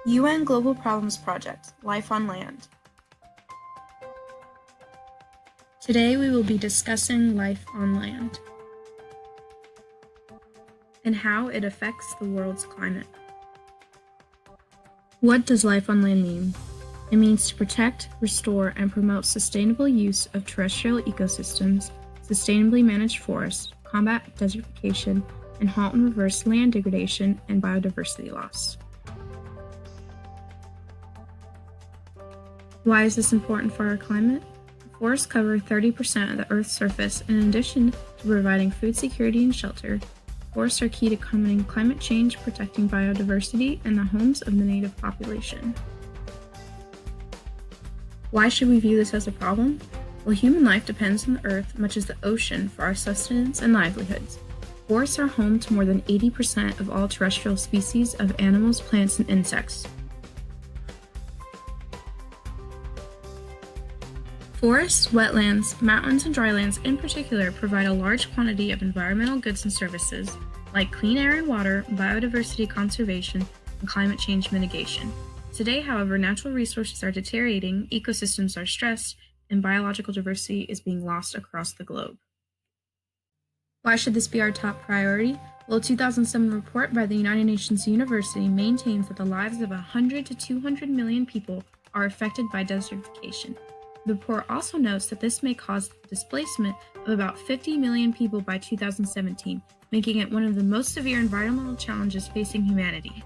UN Global Problems Project, Life on Land. Today we will be discussing life on land and how it affects the world's climate. What does life on land mean? It means to protect, restore, and promote sustainable use of terrestrial ecosystems, sustainably manage forests, combat desertification, and halt and reverse land degradation and biodiversity loss. Why is this important for our climate? Forests cover 30% of the Earth's surface, and in addition to providing food security and shelter, forests are key to combating climate change, protecting biodiversity, and the homes of the native population. Why should we view this as a problem? Well, human life depends on the Earth, much as the ocean, for our sustenance and livelihoods. Forests are home to more than 80% of all terrestrial species of animals, plants, and insects. Forests, wetlands, mountains, and drylands in particular provide a large quantity of environmental goods and services like clean air and water, biodiversity conservation, and climate change mitigation. Today, however, natural resources are deteriorating, ecosystems are stressed, and biological diversity is being lost across the globe. Why should this be our top priority? Well, a 2007 report by the United Nations University maintains that the lives of 100 to 200 million people are affected by desertification. The report also notes that this may cause the displacement of about 50 million people by 2017, making it one of the most severe environmental challenges facing humanity.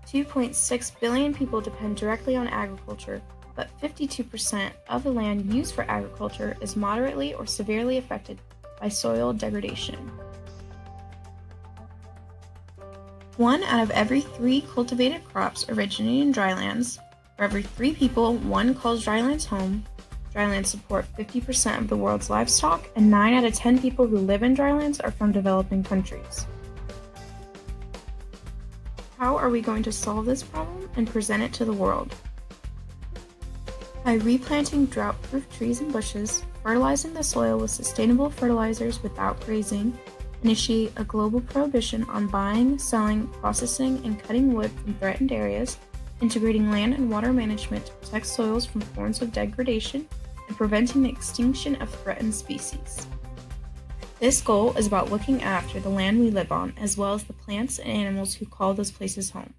2.6 billion people depend directly on agriculture, but 52% of the land used for agriculture is moderately or severely affected by soil degradation. 1 out of every 3 cultivated crops originate in drylands. For every 3 people, 1 calls drylands home. Drylands support 50% of the world's livestock, and 9 out of 10 people who live in drylands are from developing countries. How are we going to solve this problem and present it to the world? By replanting drought-proof trees and bushes, fertilizing the soil with sustainable fertilizers without grazing, initiate a global prohibition on buying, selling, processing, and cutting wood from threatened areas, integrating land and water management to protect soils from forms of degradation, and preventing the extinction of threatened species. This goal is about looking after the land we live on, as well as the plants and animals who call those places home.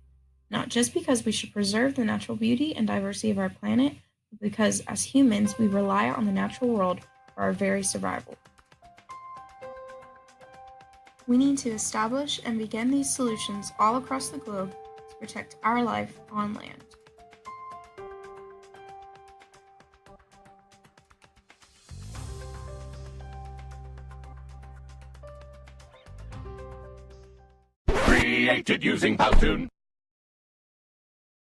Not just because we should preserve the natural beauty and diversity of our planet, but because as humans we rely on the natural world for our very survival. We need to establish and begin these solutions all across the globe to protect our life on land. Created using Powtoon.